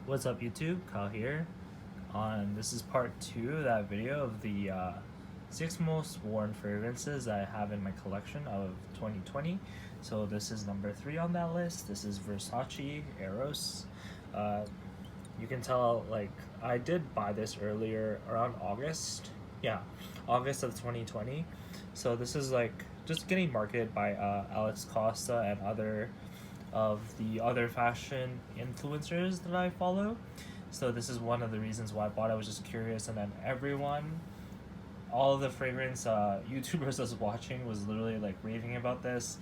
What's up YouTube? Kyle here. This is part 2 of that video of the 6 most worn fragrances I have in my collection of 2020. So this is number 3 on that list. This is Versace Eros. Uh, you can tell, like, I did buy this earlier around August. Yeah, August of 2020. So this is like just getting marketed by Alex Costa and other of the other fashion influencers that I follow. So this is one of the reasons why I bought it. I was just curious, and then all of the fragrance YouTubers I was watching was literally like raving about this,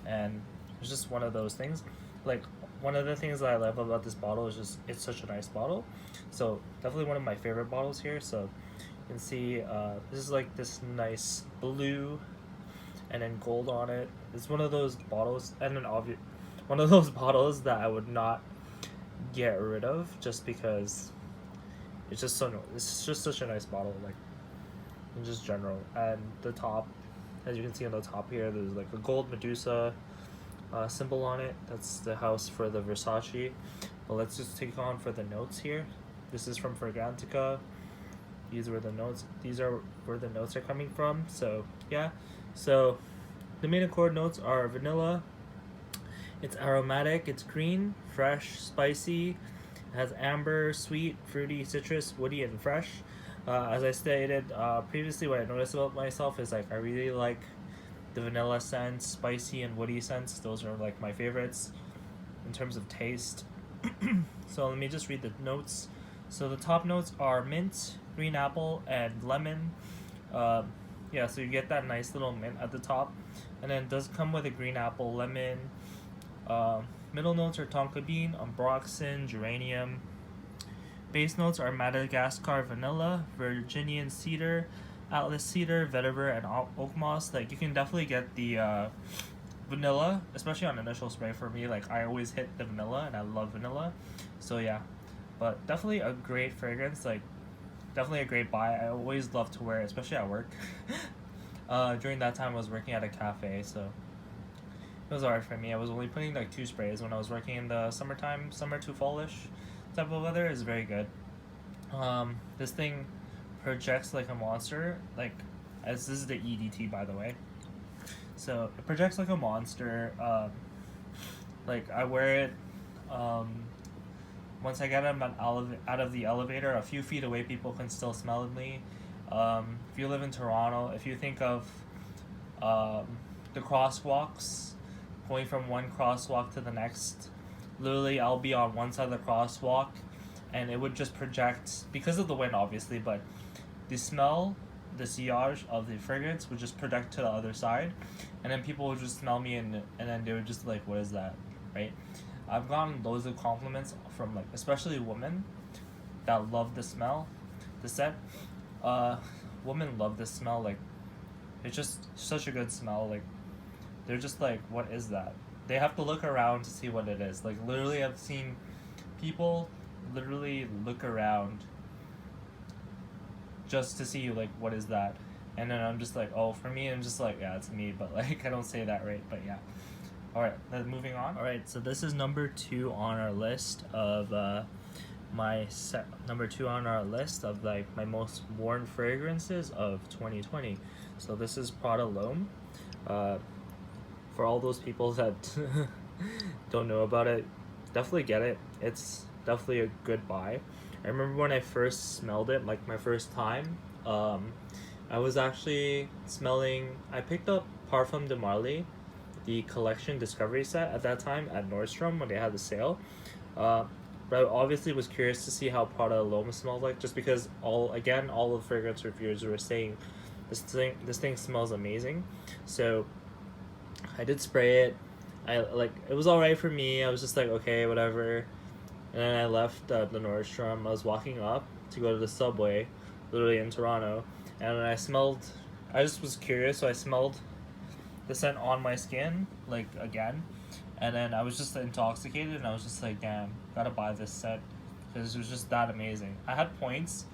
and it's just one of those things. Like, one of the things that I love about this bottle is just it's such a nice bottle. So definitely one of my favorite bottles here. So you can see this is like this nice blue and then gold on it. It's one of those bottles, and then one of those bottles that I would not get rid of just because it's just such a nice bottle, like, in just general. And the top, as you can see on the top here, there's like a gold Medusa symbol on it. That's the house for the Versace. But let's just take on for the notes here. This is from Fragrantica. These are where the notes are coming from. So yeah, so the main accord notes are vanilla. It's aromatic, it's green, fresh, spicy. It has amber, sweet, fruity, citrus, woody, and fresh. As I stated previously, what I noticed about myself is like I really like the vanilla scents, spicy and woody scents. Those are like my favorites in terms of taste. So let me just read the notes. So the top notes are mint, green apple, and lemon. Yeah, so you get that nice little mint at the top, and then it does come with a green apple, lemon. Middle notes are tonka bean, ambroxan, geranium. Base notes are Madagascar vanilla, Virginian cedar, Atlas cedar, vetiver, and oak moss. Like, you can definitely get the vanilla, especially on initial spray. For me, like, I always hit the vanilla, and I love vanilla. So yeah, but definitely a great fragrance. Like, definitely a great buy. I always love to wear it, especially at work. During that time, I was working at a cafe, so it was alright for me. I was only putting like 2 sprays when I was working in the summertime, summer to fallish type of weather. Is very good. This thing projects like a monster. Like, as this is the EDT, by the way. So it projects like a monster. Like, I wear it. Once I get out of the elevator, a few feet away, people can still smell me. If you live in Toronto, if you think of the crosswalks, going from one crosswalk to the next, literally I'll be on one side of the crosswalk and it would just project, because of the wind obviously, but the smell, the sillage of the fragrance would just project to the other side, and then people would just smell me, and then they would just like, what is that, right? I've gotten loads of compliments from, like, especially women that love the smell, the scent. Women love this smell. Like, it's just such a good smell. Like, they're just like, what is that? They have to look around to see what it is. Like, literally, I've seen people literally look around just to see, like, what is that? And then I'm just like, oh, for me, I'm just like, yeah, it's me. But, like, I don't say that right, but yeah. Alright, then moving on. Alright, so this is number 2 on our list of number 2 on our list of like my most worn fragrances of 2020. So this is Prada Loma. For all those people that don't know about it, definitely get it. It's definitely a good buy. I remember when I first smelled it, like my first time, I was actually smelling, I picked up Parfum de Marly, the collection discovery set at that time at Nordstrom when they had the sale. But I obviously was curious to see how Prada Loma smelled like, just because all the fragrance reviewers were saying this thing smells amazing. So I did spray it. It was alright for me. I was just like, okay, whatever. And then I left the Nordstrom. I was walking up to go to the subway, literally in Toronto, and I just was curious, so I smelled the scent on my skin, like, again, and then I was just intoxicated, and I was just like, damn, gotta buy this scent, because it was just that amazing. I had points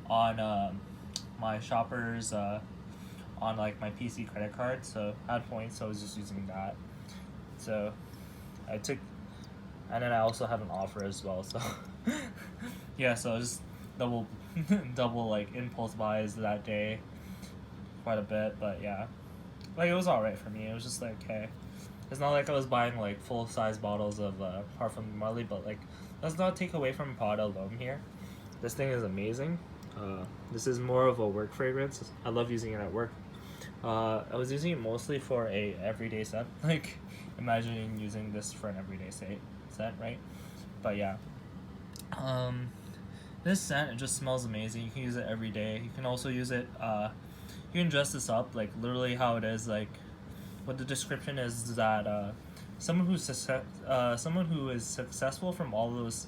on my shoppers, on like my PC credit card, so I had points, so I was just using that. So I took and then I also have an offer as well. So yeah, so just double double like impulse buys that day, quite a bit. But yeah, like it was all right for me. It was just like, hey, it's not like I was buying like full size bottles of Parfum Marley, but like let's not take away from Prada Loma here. This thing is amazing. This is more of a work fragrance. I love using it at work. I was using it mostly for a everyday scent. Like, imagining using this for an everyday scent, right? But yeah, this scent, it just smells amazing. You can use it every day. You can also use it. You can dress this up like literally how it is. Like, what the description is that someone who is successful from all those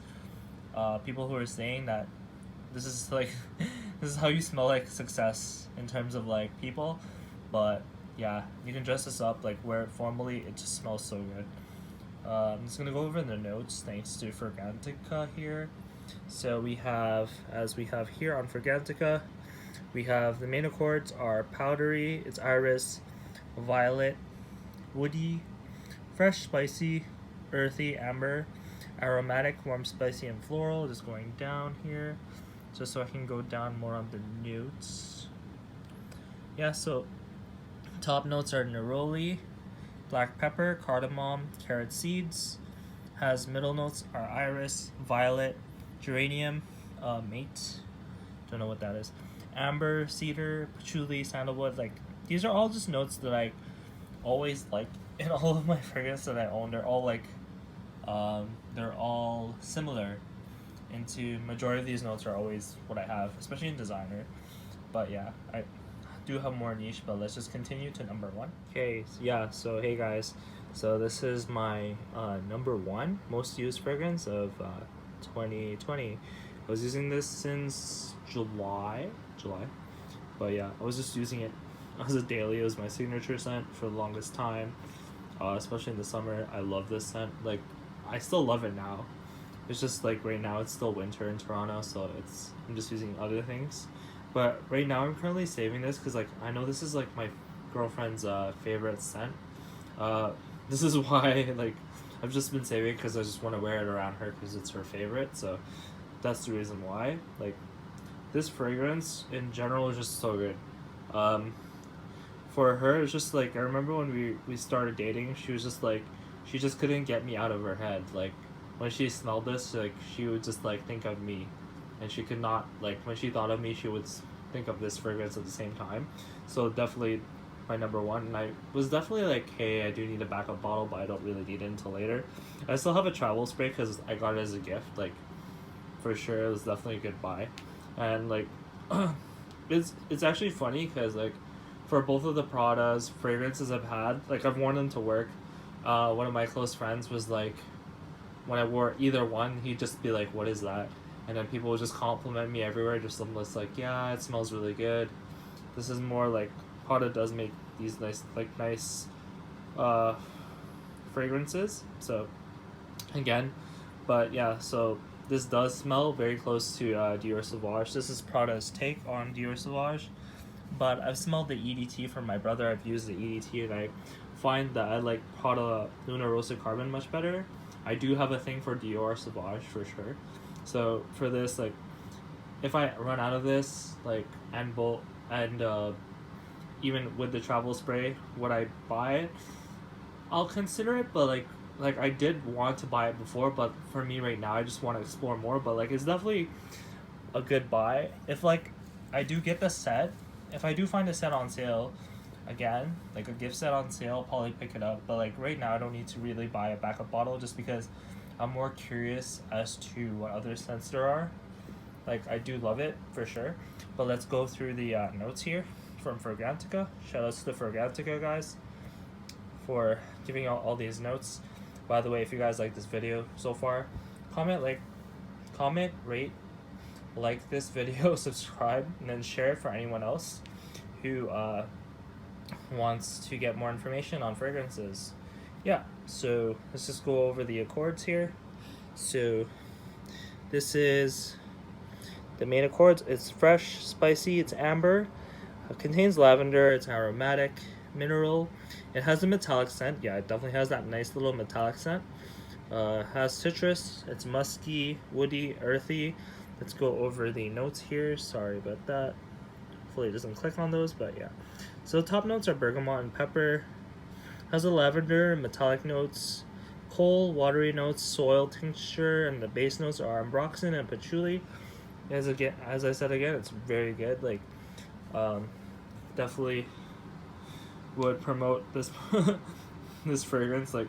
people who are saying that this is like this is how you smell like success in terms of like people. But yeah, you can dress this up like wear it formally. It just smells so good. I'm just gonna go over the notes thanks to Fragrantica here. So we have, as we have here on Fragrantica, we have the main accords are powdery, it's iris, violet, woody, fresh, spicy, earthy, amber, aromatic, warm, spicy, and floral. Just going down here, just so I can go down more on the notes. Yeah, so top notes are neroli, black pepper, cardamom, carrot seeds. Has middle notes are iris, violet, geranium, mate, don't know what that is, amber, cedar, patchouli, sandalwood. Like, these are all just notes that I always like in all of my fragrances that I own. They're all like, they're all similar. Into majority of these notes are always what I have, especially in designer. But yeah, I do have more niche, but let's just continue to number one. Okay, yeah, so hey guys, so this is my number one most used fragrance of 2020. I was using this since July, but yeah, I was just using it as a daily. It was my signature scent for the longest time, especially in the summer. I love this scent. Like, I still love it now. It's just like right now it's still winter in Toronto, so I'm just using other things. But right now I'm currently saving this because like I know this is like my girlfriend's favorite scent. This is why like I've just been saving because I just want to wear it around her because it's her favorite. So that's the reason why. Like, this fragrance in general is just so good. For her, it's just like I remember when we started dating, she was just like she just couldn't get me out of her head. Like, when she smelled this, like she would just like think of me, and she could not, like, when she thought of me, she would think of this fragrance at the same time. So definitely my number one. And I was definitely like, hey, I do need a backup bottle, but I don't really need it until later. I still have a travel spray because I got it as a gift. Like, for sure, it was definitely a good buy. And like it's actually funny because like for both of the Prada's fragrances I've had, like I've worn them to work. One of my close friends was like, when I wore either one, he'd just be like, what is that? And then people would just compliment me everywhere, just like, yeah, it smells really good. This is more like, Prada does make these nice fragrances. So again, but yeah, so this does smell very close to Dior Sauvage. This is Prada's take on Dior Sauvage, but I've smelled the EDT from my brother. I've used the EDT, and I find that I like Prada Luna Rosa Carbon much better. I do have a thing for Dior Sauvage for sure. So for this, like, if I run out of this, like, even with the travel spray, would I buy it? I'll consider it, but like I did want to buy it before, but for me right now, I just want to explore more. But like, it's definitely a good buy. If like I do get the set, if I do find a set on sale, again, like a gift set on sale, I'll probably pick it up. But like right now, I don't need to really buy a backup bottle just because I'm more curious as to what other scents there are. Like, I do love it for sure. But let's go through the notes here from Fragrantica. Shout outs to Fragrantica, guys, for giving out all these notes. By the way, if you guys like this video so far, comment, rate, like this video, subscribe, and then share it for anyone else who wants to get more information on fragrances. Yeah, so let's just go over the accords here. So this is the main accords. It's fresh, spicy, it's amber, it contains lavender, it's aromatic, mineral. It has a metallic scent. Yeah, it definitely has that nice little metallic scent. Has citrus. It's musky, woody, earthy. Let's go over the notes here. Sorry about that. Hopefully it doesn't click on those, but yeah. So the top notes are bergamot and pepper. Has a lavender, metallic notes, coal, watery notes, soil tincture, and the base notes are ambroxan and patchouli. As I said again, it's very good. Like, definitely would promote this this fragrance. Like,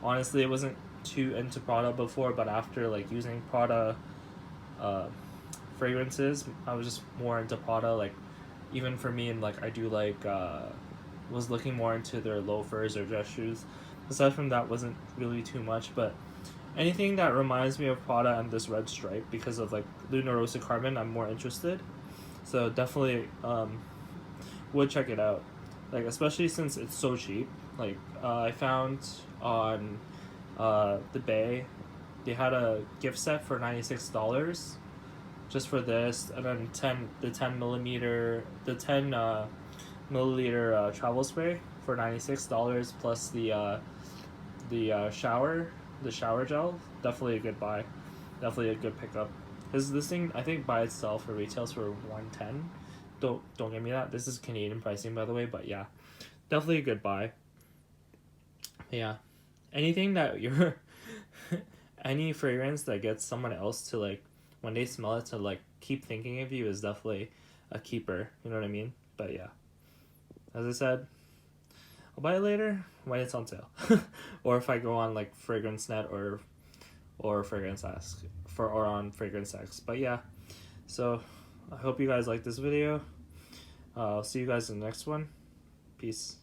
honestly, it wasn't too into Prada before, but after like using Prada fragrances, I was just more into Prada. Like, even for me, and like I do like was looking more into their loafers or dress shoes. Aside from that, wasn't really too much, but anything that reminds me of Prada and this red stripe because of like Luna Rosa Carbon, I'm more interested. So definitely would check it out. Like, especially since it's so cheap. Like, I found on the Bay, they had a gift set for $96 just for this, and then 10 milliliter travel spray for $96 plus the shower gel. Definitely a good buy, definitely a good pickup. Because this thing, I think by itself it retails for 110. Don't give me that. This is Canadian pricing, by the way, but yeah, definitely a good buy. Yeah, anything that you're any fragrance that gets someone else to like when they smell it to like keep thinking of you is definitely a keeper. You know what I mean? But yeah, as I said, I'll buy it later when it's on sale, or if I go on like Fragrance Net or Fragrance Ask or on Fragrance X. But yeah, so I hope you guys like this video. I'll see you guys in the next one. Peace.